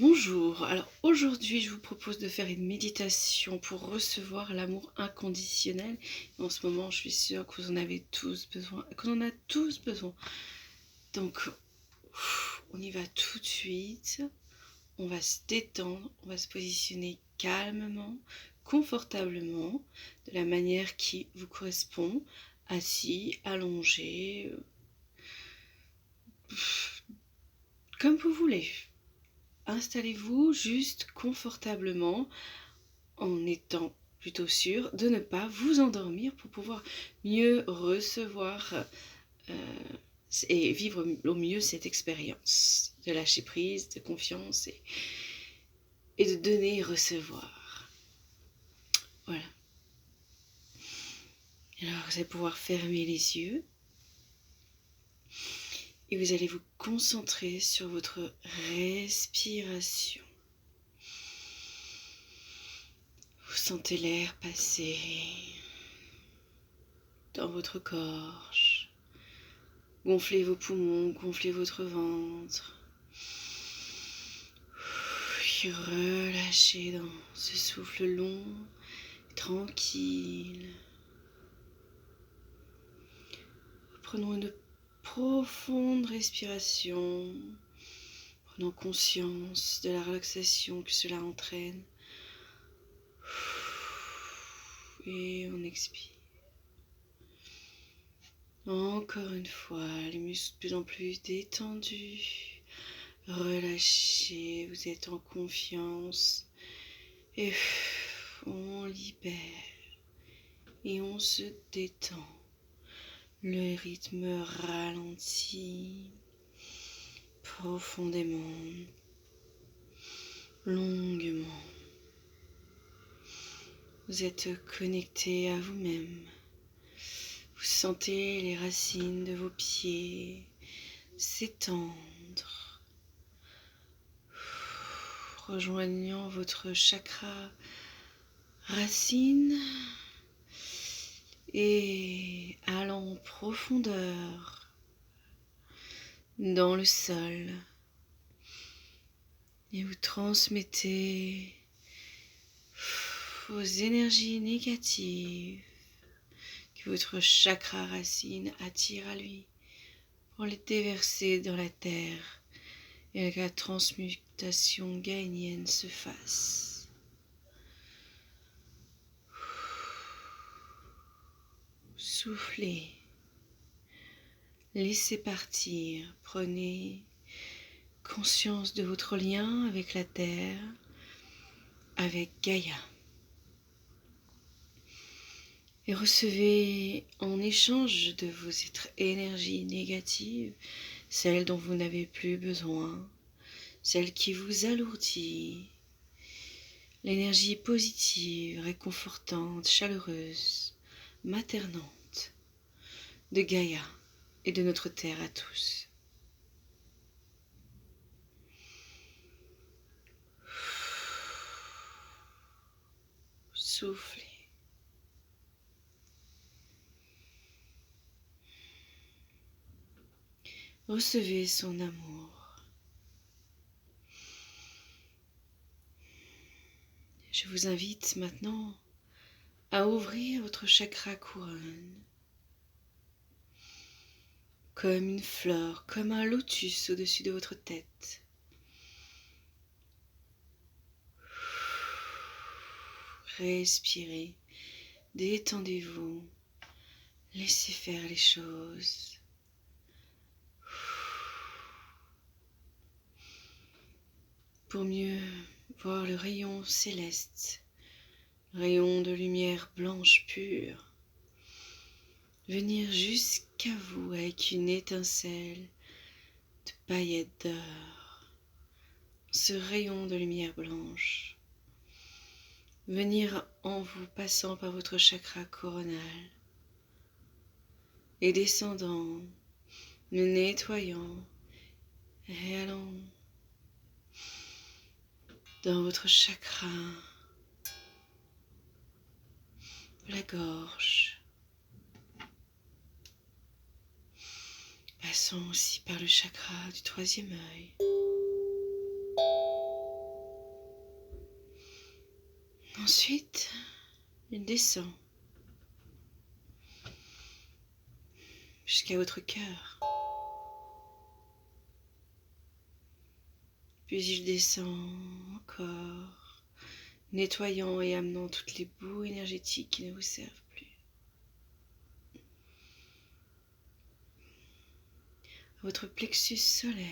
Bonjour, alors aujourd'hui je vous propose de faire une méditation pour recevoir l'amour inconditionnel. En ce moment je suis sûre que vous en avez tous besoin, qu'on en a tous besoin. Donc on y va tout de suite, on va se détendre, on va se positionner calmement, confortablement, de la manière qui vous correspond, assis, allongé, comme vous voulez. Installez-vous juste confortablement en étant plutôt sûr de ne pas vous endormir pour pouvoir mieux recevoir et vivre au mieux cette expérience de lâcher prise, de confiance et de donner et recevoir. Voilà. Alors vous allez pouvoir fermer les yeux et vous allez vous concentrer sur votre respiration. Vous sentez l'air passer dans votre gorge. Gonflez vos poumons, gonflez votre ventre. Puis relâchez dans ce souffle long et tranquille. Prenons une profonde respiration. Prenons conscience de la relaxation que cela entraîne. Et on expire. Encore une fois, les muscles de plus en plus détendus. Relâchez, vous êtes en confiance. Et on libère. Et on se détend. Le rythme ralentit profondément, longuement. Vous êtes connecté à vous-même. Vous sentez les racines de vos pieds s'étendre, rejoignant votre chakra racine et allant en profondeur dans le sol. Et vous transmettez vos énergies négatives que votre chakra racine attire à lui pour les déverser dans la terre et que la transmutation gaïnienne se fasse. Soufflez, laissez partir, prenez conscience de votre lien avec la terre, avec Gaïa. Et recevez en échange de vos énergies négatives, celles dont vous n'avez plus besoin, celle qui vous alourdit, l'énergie positive, réconfortante, chaleureuse, maternante de Gaïa et de notre terre à tous. Soufflez. Recevez son amour. Je vous invite maintenant à ouvrir votre chakra couronne comme une fleur, comme un lotus au-dessus de votre tête. Respirez, détendez-vous, laissez faire les choses. Pour mieux voir le rayon céleste, le rayon de lumière blanche pure, venir jusqu'à vous avec une étincelle de paillettes d'or. Ce rayon de lumière blanche, venir en vous passant par votre chakra coronal et descendant, le nettoyant et allant dans votre chakra de la gorge, passant aussi par le chakra du troisième œil, Ensuite, il descend jusqu'à votre cœur. Puis il descend encore, nettoyant et amenant toutes les boues énergétiques qui ne vous servent plus. À votre plexus solaire.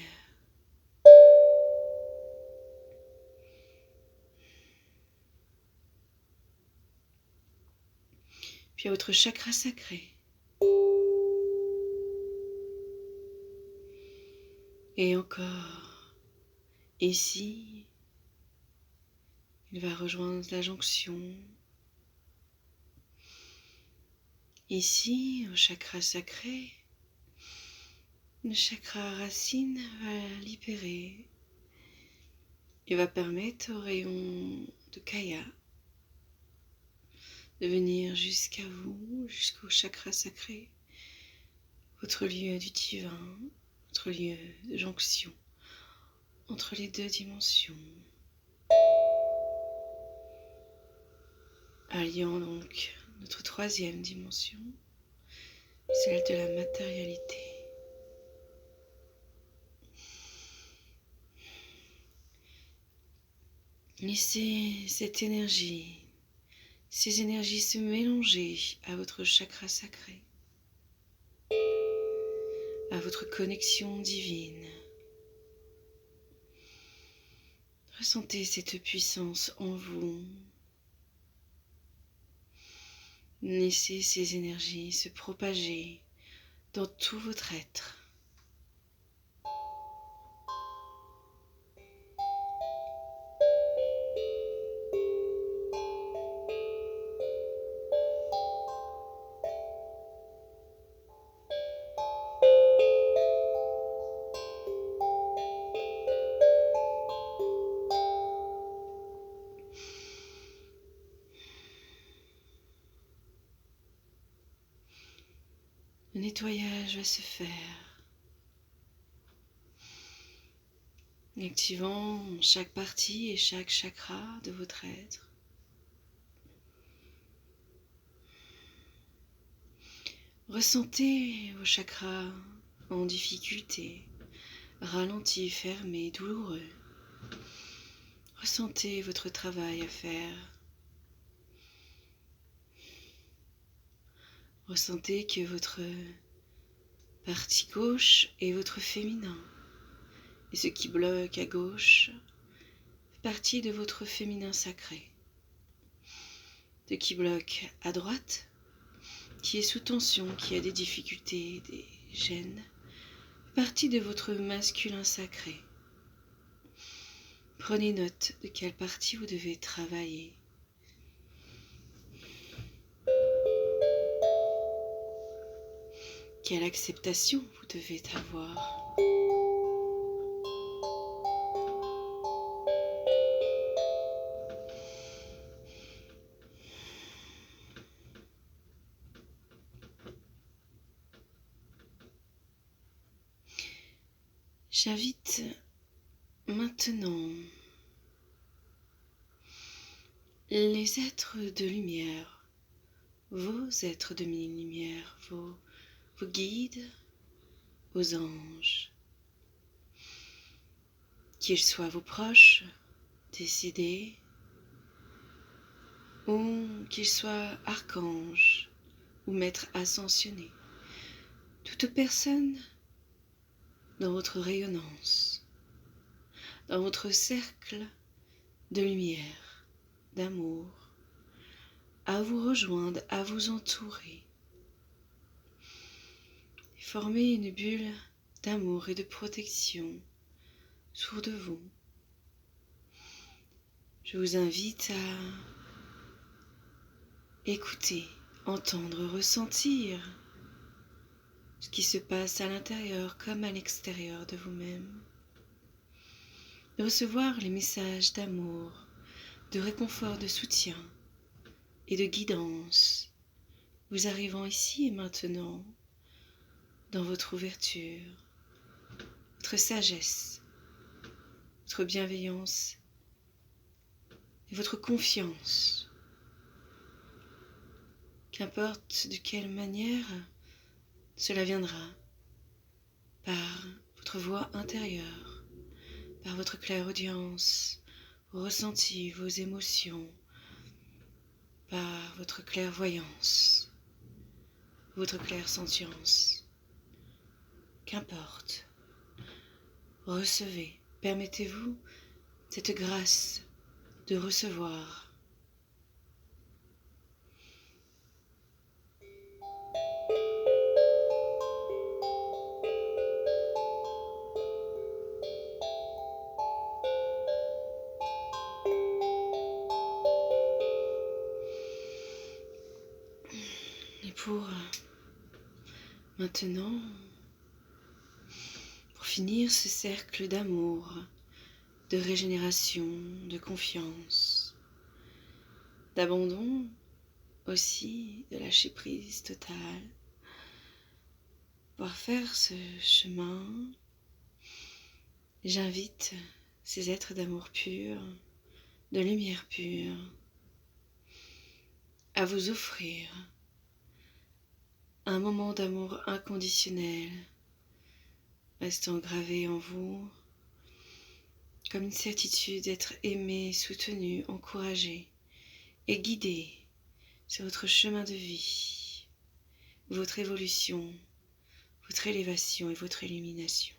Puis à votre chakra sacré. Et encore, ici, il va rejoindre la jonction. Ici, au chakra sacré, le chakra racine va libérer et va permettre au rayon de Kaya de venir jusqu'à vous, jusqu'au chakra sacré, votre lieu du divin, votre lieu de jonction entre les deux dimensions, alliant donc notre troisième dimension, celle de la matérialité. Laissez cette énergie, ces énergies se mélanger à votre chakra sacré, à votre connexion divine. Ressentez cette puissance en vous. Laissez ces énergies se propager dans tout votre être. Le nettoyage va se faire, activant chaque partie et chaque chakra de votre être. Ressentez vos chakras en difficulté, ralentis, fermés, douloureux. Ressentez votre travail à faire. Ressentez que votre partie gauche est votre féminin. Et ce qui bloque à gauche fait partie de votre féminin sacré. Ce qui bloque à droite, qui est sous tension, qui a des difficultés, des gênes, fait partie de votre masculin sacré. Prenez note de quelle partie vous devez travailler. Quelle acceptation vous devez avoir. J'invite maintenant les êtres de lumière, vos êtres de lumière, vos guides, vos anges, qu'ils soient vos proches, décédés, ou qu'ils soient archanges ou maîtres ascensionnés, toute personne dans votre rayonnance, dans votre cercle de lumière, d'amour, à vous rejoindre, à vous entourer, et former une bulle d'amour et de protection autour de vous. Je vous invite à écouter, entendre, ressentir ce qui se passe à l'intérieur comme à l'extérieur de vous-même. De recevoir les messages d'amour, de réconfort, de soutien et de guidance, vous arrivant ici et maintenant dans votre ouverture, votre sagesse, votre bienveillance et votre confiance Qu'importe de quelle manière cela viendra, par votre voix intérieure, par votre clairaudience, vos ressentis, vos émotions, par votre clairvoyance, votre clairsentience. Qu'importe, recevez, permettez-vous cette grâce de recevoir. Et maintenant, pour finir ce cercle d'amour, de régénération, de confiance, d'abandon aussi, de lâcher prise totale, pour faire ce chemin, j'invite ces êtres d'amour pur, de lumière pure, à vous offrir un moment d'amour inconditionnel, restant gravé en vous, comme une certitude d'être aimé, soutenu, encouragé et guidé sur votre chemin de vie, votre évolution, votre élévation et votre illumination.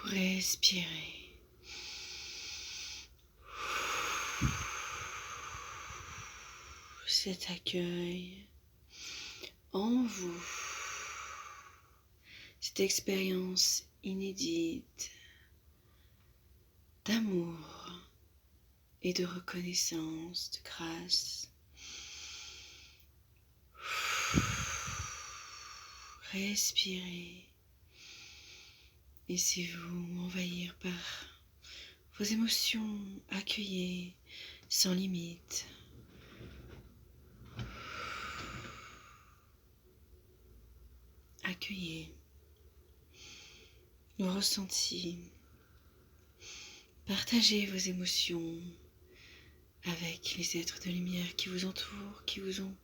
Respirez. Cet accueil en vous, cette expérience inédite d'amour et de reconnaissance, de grâce. Respirez. Laissez-vous envahir par vos émotions, accueillez sans limite. Accueillez vos ressentis. Partagez vos émotions avec les êtres de lumière qui vous entourent, qui vous ont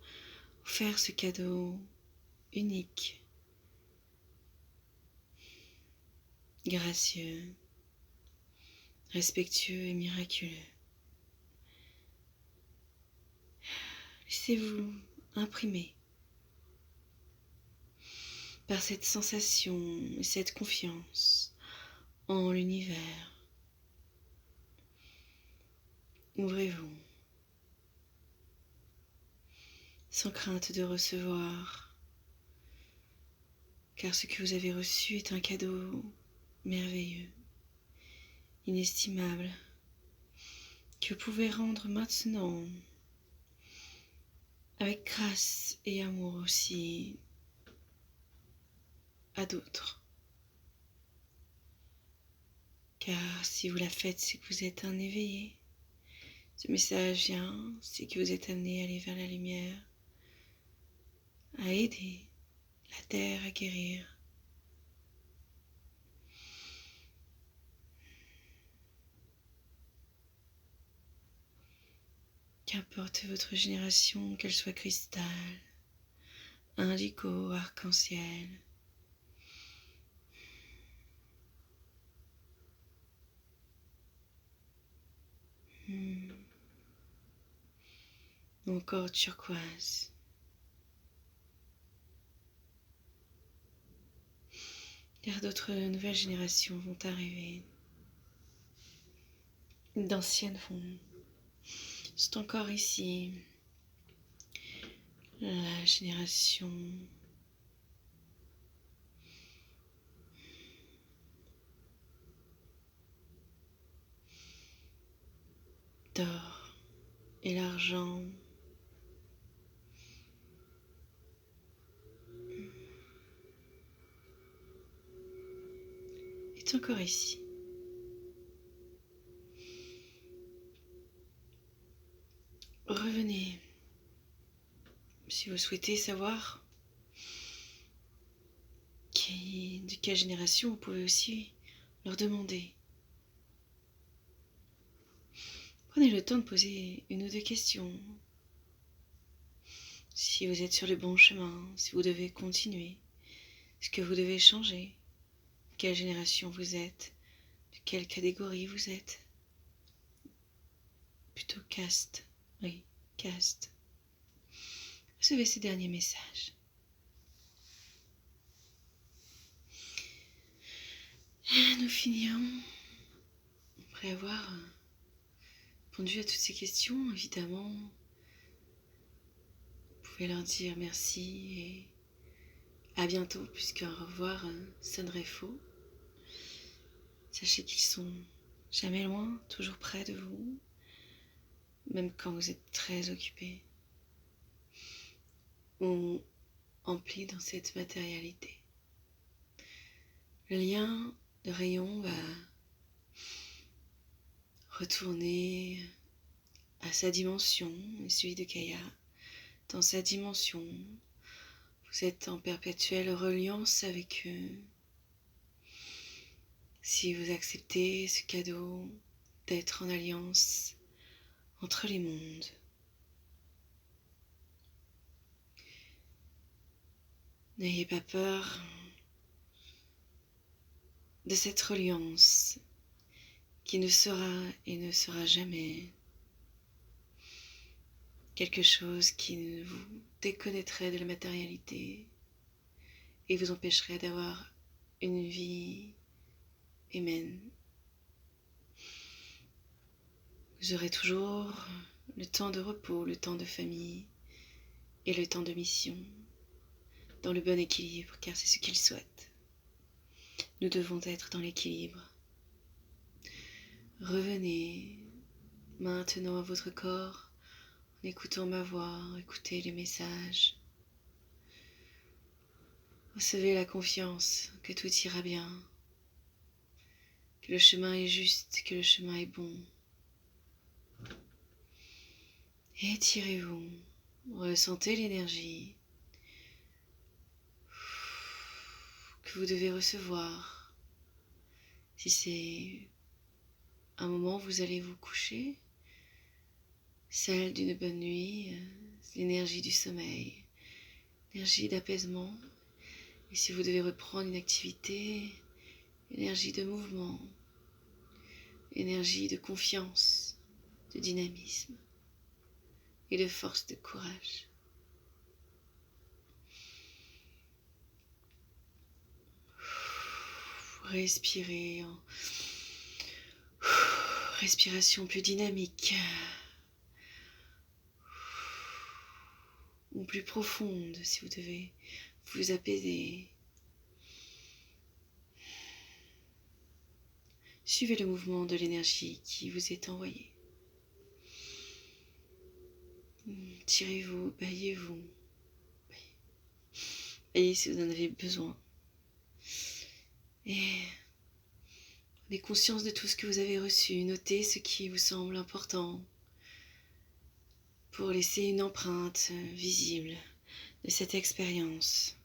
offert ce cadeau unique, gracieux, respectueux et miraculeux. Laissez-vous imprimer par cette sensation et cette confiance en l'univers. Ouvrez-vous, sans crainte de recevoir, car ce que vous avez reçu est un cadeau merveilleux, inestimable, que vous pouvez rendre maintenant avec grâce et amour aussi à d'autres. Car si vous la faites, c'est que vous êtes un éveillé. Ce message vient, c'est que vous êtes amené à aller vers la lumière, à aider la terre à guérir. Qu'importe votre génération, qu'elle soit cristal, indigo, arc-en-ciel. Ou encore turquoise. Car d'autres nouvelles générations vont arriver. D'anciennes sont encore ici. La génération d'or et l'argent est encore ici. Revenez si vous souhaitez savoir de quelle génération, vous pouvez aussi leur demander. Prenez le temps de poser une ou deux questions. Si vous êtes sur le bon chemin, si vous devez continuer, ce que vous devez changer, quelle génération vous êtes, de quelle catégorie vous êtes. Plutôt caste, oui, caste. Recevez ces derniers messages. Et nous finirons, après avoir répondu à toutes ces questions, évidemment. Vous pouvez leur dire merci et à bientôt, puisqu'un au revoir sonnerait faux. Sachez qu'ils sont jamais loin, toujours près de vous, même quand vous êtes très occupé ou empli dans cette matérialité. Le lien de rayon va retourner à sa dimension, et celui de Gaïa dans sa dimension. Vous êtes en perpétuelle reliance avec eux. Si vous acceptez ce cadeau d'être en alliance entre les mondes. N'ayez pas peur de cette reliance qui ne sera et ne sera jamais quelque chose qui vous déconnecterait de la matérialité et vous empêcherait d'avoir une vie humaine. Vous aurez toujours le temps de repos, le temps de famille et le temps de mission dans le bon équilibre, car c'est ce qu'il souhaite. Nous devons être dans l'équilibre. Revenez maintenant à votre corps en écoutant ma voix, écoutez les messages. Recevez la confiance que tout ira bien, que le chemin est juste, que le chemin est bon. Étirez-vous, ressentez l'énergie que vous devez recevoir. Si c'est un moment où vous allez vous coucher, celle d'une bonne nuit, l'énergie du sommeil, l'énergie d'apaisement. Et si vous devez reprendre une activité, énergie de mouvement, énergie de confiance, de dynamisme et de force de courage. Respirez en respiration plus dynamique ou plus profonde si vous devez vous apaiser. Suivez le mouvement de l'énergie qui vous est envoyée. Tirez-vous, baillez-vous. Baillez si vous en avez besoin. Et prenez conscience de tout ce que vous avez reçu. Notez ce qui vous semble important pour laisser une empreinte visible de cette expérience.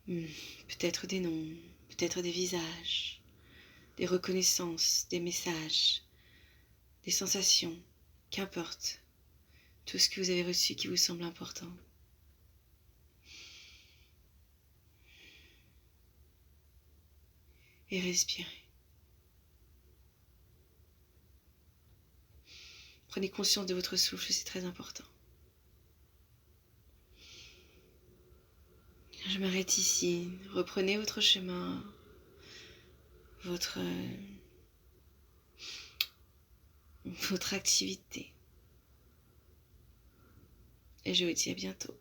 Peut-être des noms, peut-être des visages, des reconnaissances, des messages, des sensations. Qu'importe tout ce que vous avez reçu qui vous semble important. Et respirez. Prenez conscience de votre souffle, c'est très important. Je m'arrête ici. Reprenez votre chemin, votre activité. Et je vous dis à bientôt.